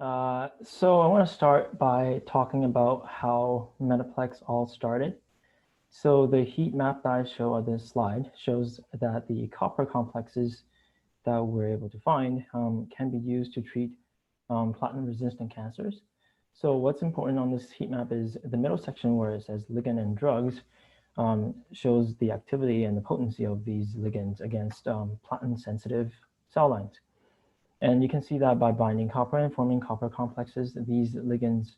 So I want to start by talking about how Metaplex all started. So the heat map that I show on this slide shows that the copper complexes that we're able to find can be used to treat platinum-resistant cancers. So what's important on this heat map is the middle section where it says ligand and drugs shows the activity and the potency of these ligands against platinum-sensitive cell lines. And you can see that by binding copper and forming copper complexes, these ligands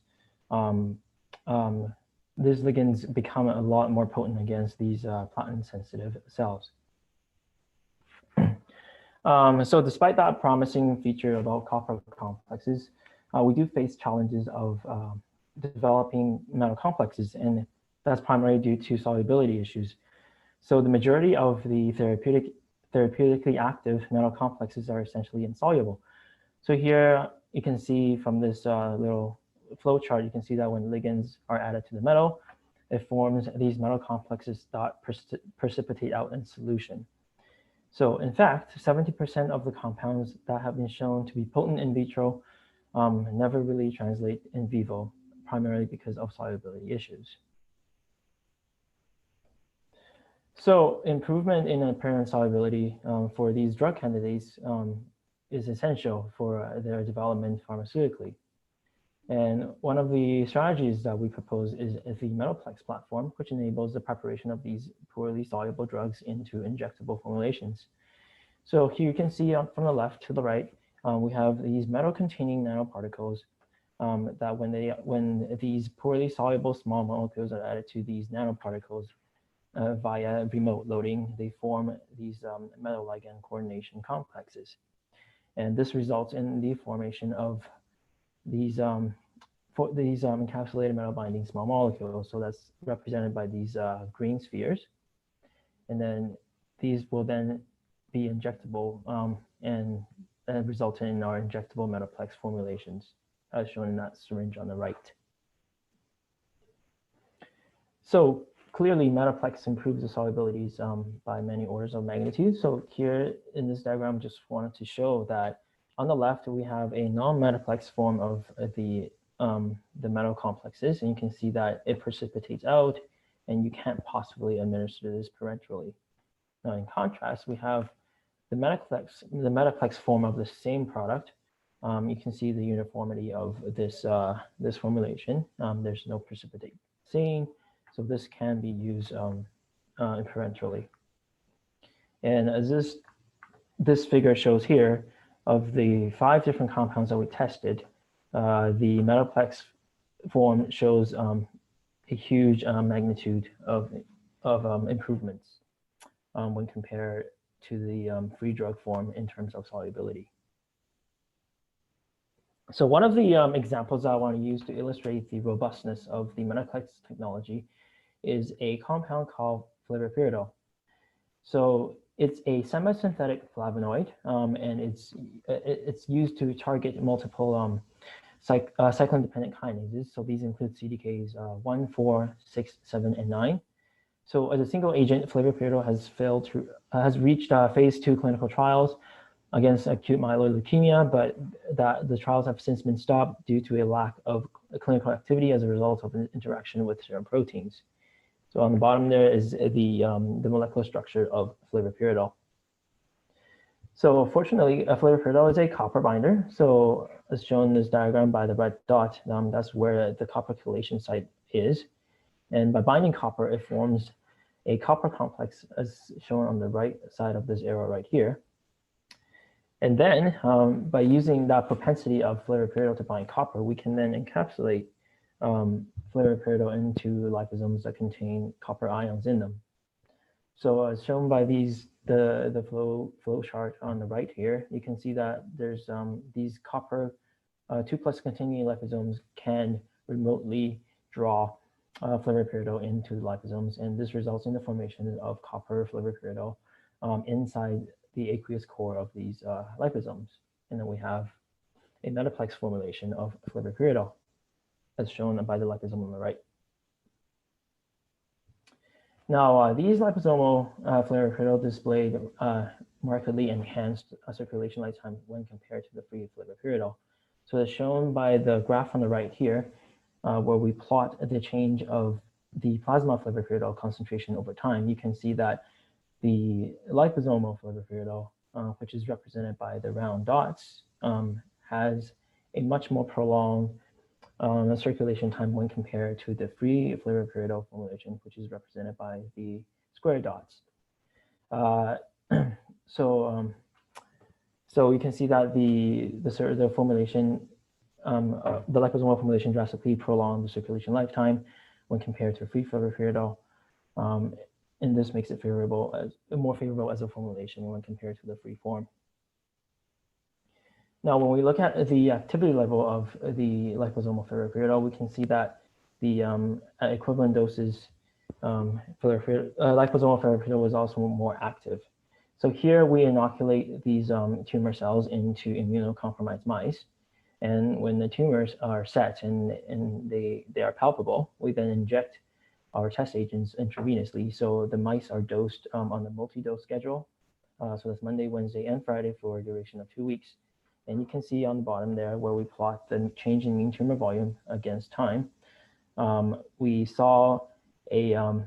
become a lot more potent against these platinum-sensitive cells. So despite that promising feature about copper complexes, we do face challenges of developing metal complexes, and that's primarily due to solubility issues. So the majority of the therapeutically active metal complexes are essentially insoluble. So here you can see from this little flow chart, you can see that when ligands are added to the metal, it forms these metal complexes that precipitate out in solution. So in fact, 70% of the compounds that have been shown to be potent in vitro never really translate in vivo, primarily because of solubility issues. So improvement in apparent solubility for these drug candidates is essential for their development pharmaceutically. And one of the strategies that we propose is the Metaplex platform, which enables the preparation of these poorly soluble drugs into injectable formulations. So here you can see from the left to the right, we have these metal-containing nanoparticles that when these poorly soluble small molecules are added to these nanoparticles via remote loading, they form these metal ligand coordination complexes. And this results in the formation of these encapsulated metal binding small molecules. So that's represented by these green spheres. And then these will then be injectable and result in our injectable Metaplex formulations, as shown in that syringe on the right. So clearly, Metaplex improves the solubilities by many orders of magnitude. So here in this diagram, just wanted to show that on the left, we have a non-Metaplex form of the metal complexes, and you can see that it precipitates out, and you can't possibly administer this parenterally. Now, in contrast, we have the Metaplex form of the same product. You can see the uniformity of this this formulation. There's no precipitate seen. So this can be used parenterally. And as this figure shows here, of the 5 different compounds that we tested, the Metaplex form shows a huge magnitude of improvements when compared to the free drug form in terms of solubility. So one of the examples I want to use to illustrate the robustness of the Metaplex technology is a compound called Flavopiridol. So it's a semi-synthetic flavonoid, and it's used to target multiple cyclin-dependent kinases. So these include CDKs 1, 4, 6, 7, and 9. So as a single agent, Flavopiridol has reached phase 2 clinical trials against acute myeloid leukemia, but the trials have since been stopped due to a lack of clinical activity as a result of an interaction with certain proteins. So on the bottom there is the molecular structure of Flavopiridol. So fortunately, Flavopiridol is a copper binder. So as shown in this diagram by the red dot, that's where the copper chelation site is. And by binding copper, it forms a copper complex as shown on the right side of this arrow right here. And then by using that propensity of Flavopiridol to bind copper, we can then encapsulate Flavopiridol into liposomes that contain copper ions in them. So as shown by the flow chart on the right here, you can see that there's these copper 2+ containing liposomes can remotely draw Flavopiridol into liposomes, and this results in the formation of copper Flavopiridol inside the aqueous core of these liposomes. And then we have a Metaplex formulation of Flavopiridol, as shown by the liposome on the right. Now, these liposomal Flavopiridol displayed markedly enhanced circulation lifetime when compared to the free Flavopiridol. So as shown by the graph on the right here, where we plot the change of the plasma flavopiridol concentration over time, you can see that the liposomal flavopiridol, which is represented by the round dots, has a much more prolonged circulation time when compared to the free flavopiridol formulation, which is represented by the square dots. So you can see that the formulation, the liposomal formulation drastically prolonged the circulation lifetime when compared to free flavopiridol. And this makes it more favorable as a formulation when compared to the free form. Now, when we look at the activity level of the liposomal flavopiridol, we can see that the at equivalent doses, liposomal flavopiridol was also more active. So here we inoculate these tumor cells into immunocompromised mice. And when the tumors are set and they are palpable, we then inject our test agents intravenously. So the mice are dosed on the multi-dose schedule. So that's Monday, Wednesday, and Friday for a duration of 2 weeks. And you can see on the bottom there where we plot the change in mean tumor volume against time. We saw a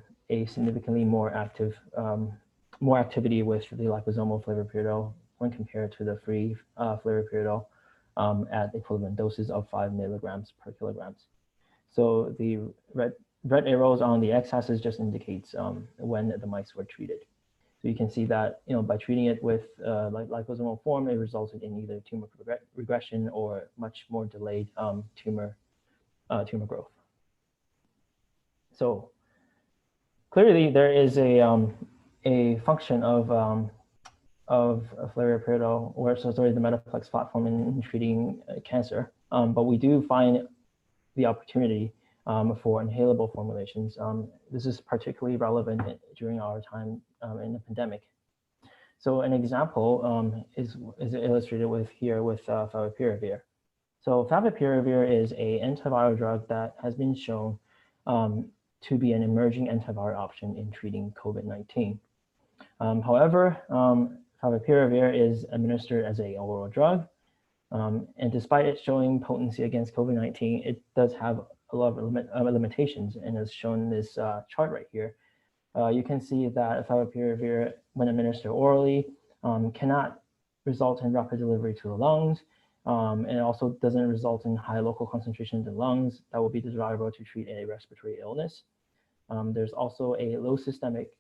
significantly more activity with the liposomal flavopiridol when compared to the free flavopiridol at equivalent doses of 5 milligrams per kilograms. So the red arrows on the x-axis just indicates when the mice were treated. So you can see that by treating it with liposomal form, it resulted in either tumor regression or much more delayed tumor growth. So clearly, there is a function of flavopiridol, or the Metaplex platform in treating cancer, but we do find the opportunity for inhalable formulations. This is particularly relevant during our time in the pandemic. So an example is illustrated with Favipiravir. So Favipiravir is an antiviral drug that has been shown to be an emerging antiviral option in treating COVID-19. However, Favipiravir is administered as an oral drug, and despite it showing potency against COVID-19, it does have a lot of limitations. And as shown in this chart right here, you can see that Favipiravir, when administered orally, cannot result in rapid delivery to the lungs, and it also doesn't result in high local concentrations in lungs that will be desirable to treat a respiratory illness. There's also a low systemic,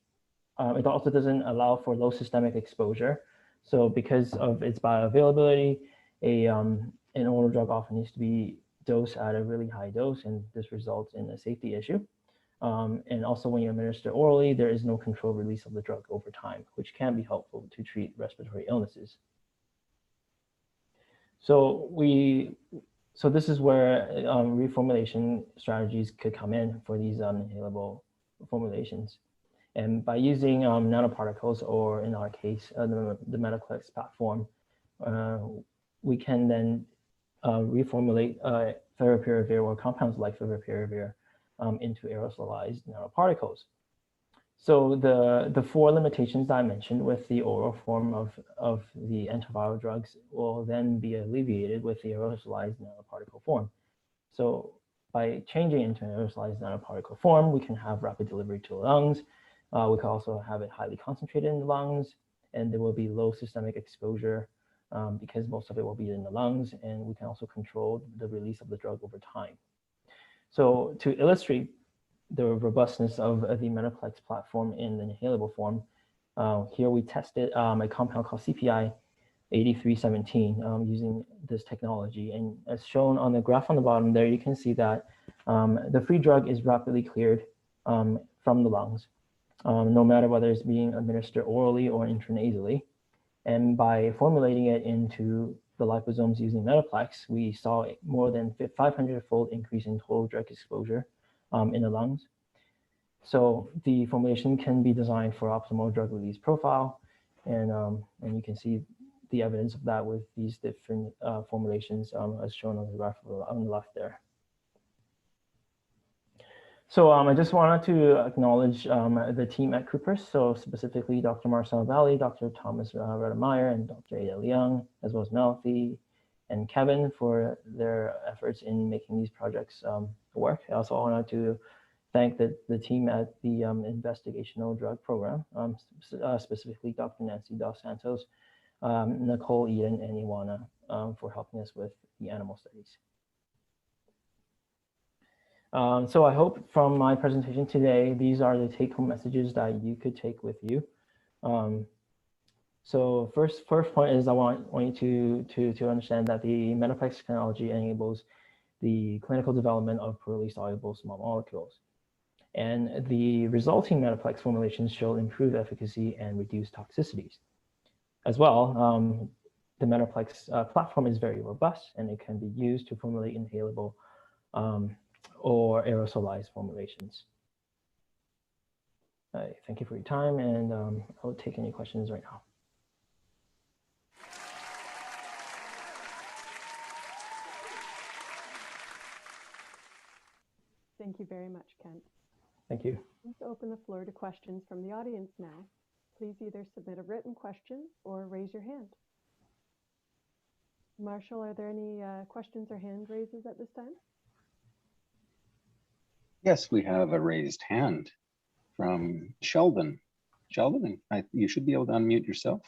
it also doesn't allow for low systemic exposure. So because of its bioavailability, an oral drug often needs to be dosed at a really high dose, and this results in a safety issue. And also when you administer orally, there is no controlled release of the drug over time, which can be helpful to treat respiratory illnesses. So this is where reformulation strategies could come in for these inhalable formulations. And by using nanoparticles, or in our case, the Metaplex platform, we can then reformulate Favipiravir or compounds like Favipiravir into aerosolized nanoparticles. So the 4 limitations that I mentioned with the oral form of the antiviral drugs will then be alleviated with the aerosolized nanoparticle form. So by changing into an aerosolized nanoparticle form, we can have rapid delivery to the lungs. We can also have it highly concentrated in the lungs, and there will be low systemic exposure because most of it will be in the lungs, and we can also control the release of the drug over time. So to illustrate the robustness of the Metaplex platform in the inhalable form, here we tested a compound called CPI 8317 using this technology. And as shown on the graph on the bottom there, you can see that the free drug is rapidly cleared from the lungs, no matter whether it's being administered orally or intranasally. And by formulating it into the liposomes using Metaplex, we saw more than 500-fold increase in total drug exposure in the lungs. So the formulation can be designed for optimal drug release profile, and you can see the evidence of that with these different formulations as shown on the graph on the left there. So I just wanted to acknowledge the team at Cuprous, so specifically Dr. Marcel Valley, Dr. Thomas Redemeyer, and Dr. Ada Liang, as well as Melfi, and Kevin for their efforts in making these projects work. I also wanted to thank the team at the investigational drug program, specifically Dr. Nancy Dos Santos, Nicole, Eden, and Iwana for helping us with the animal studies. So I hope from my presentation today, these are the take-home messages that you could take with you. So first point is I want you to understand that the Metaplex technology enables the clinical development of poorly soluble small molecules. And the resulting Metaplex formulations show improved efficacy and reduced toxicities. As well, the Metaplex platform is very robust and it can be used to formulate inhalable or aerosolized formulations. Thank you for your time, and I'll take any questions right now. Thank you very much, Kent. Thank you. Let's open the floor to questions from the audience now. Please either submit a written question or raise your hand. Marshall, are there any questions or hand raises at this time? Yes, we have a raised hand from Sheldon. Sheldon, you should be able to unmute yourself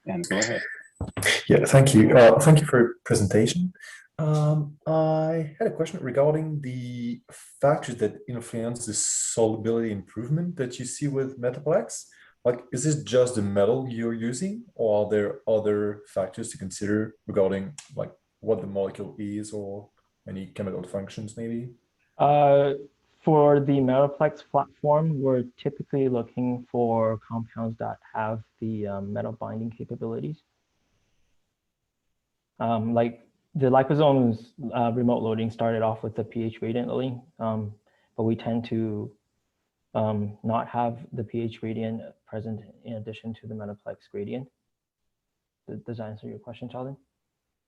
and go ahead. Yeah, thank you. Thank you for your presentation. I had a question regarding the factors that influence the solubility improvement that you see with Metaplex. Like, is this just the metal you're using, or are there other factors to consider regarding like what the molecule is or any chemical functions maybe? For the Metaplex platform, we're typically looking for compounds that have the metal binding capabilities. Like the liposomes remote loading started off with the pH gradient loading, but we tend to not have the pH gradient present in addition to the Metaplex gradient. Does that answer your question, Sheldon?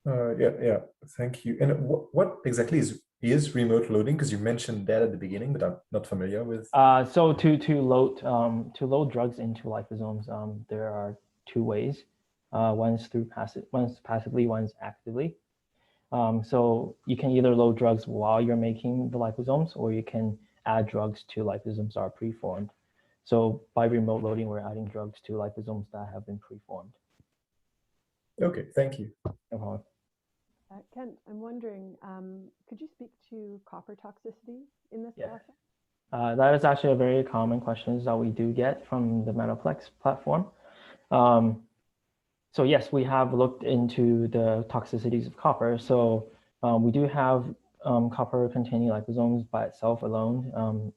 Yeah, thank you. And what exactly is remote loading? Because you mentioned that at the beginning, but I'm not familiar with. So to load drugs into liposomes, there are two ways. One's passively, one's actively. So you can either load drugs while you're making the liposomes, or you can add drugs to liposomes that are preformed. So by remote loading, we're adding drugs to liposomes that have been preformed. Okay, thank you. No problem. Kent, I'm wondering, could you speak to copper toxicity in this process? That is actually a very common question that we do get from the Metaplex platform. So yes, we have looked into the toxicities of copper. So we do have copper-containing liposomes by itself alone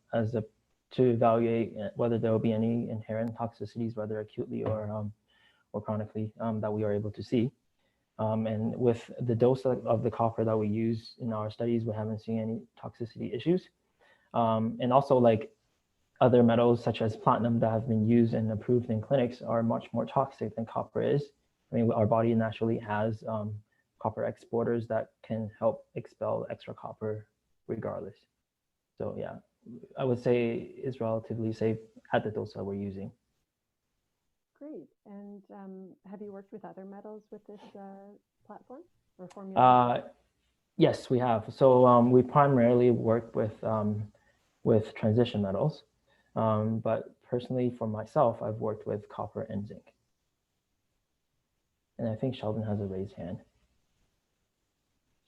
to evaluate whether there will be any inherent toxicities, whether acutely or chronically, that we are able to see. And with the dose of the copper that we use in our studies, we haven't seen any toxicity issues. And also, like other metals such as platinum that have been used and approved in clinics are much more toxic than copper is. I mean, our body naturally has copper exporters that can help expel extra copper regardless. So yeah, I would say it's relatively safe at the dose that we're using. Great. And have you worked with other metals with this platform or formulation? Yes, we have. So we primarily work with transition metals, but personally for myself, I've worked with copper and zinc. And I think Sheldon has a raised hand.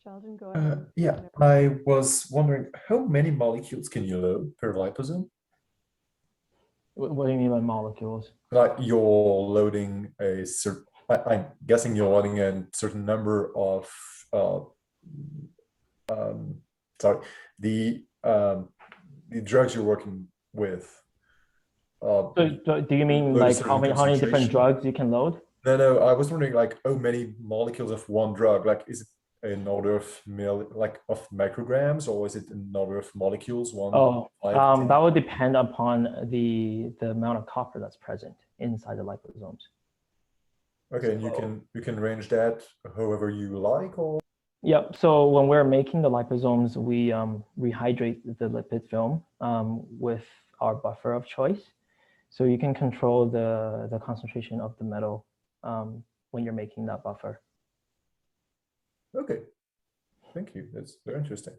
Sheldon, go ahead. Yeah, I was wondering, how many molecules can you load per liposome? What do you mean by molecules? Like you're loading a certain, I'm guessing you're loading a certain number of, the drugs you're working with. So do you mean like how many different drugs you can load? No, I was wondering like how many molecules of one drug, like is it an order of micrograms, or is it an order of molecules? That would depend upon the amount of copper that's present inside the liposomes. Okay, and you can range that however you like, or? Yep. So when we're making the liposomes, we rehydrate the lipid film with our buffer of choice. So you can control the concentration of the metal when you're making that buffer. Okay, thank you. That's very interesting.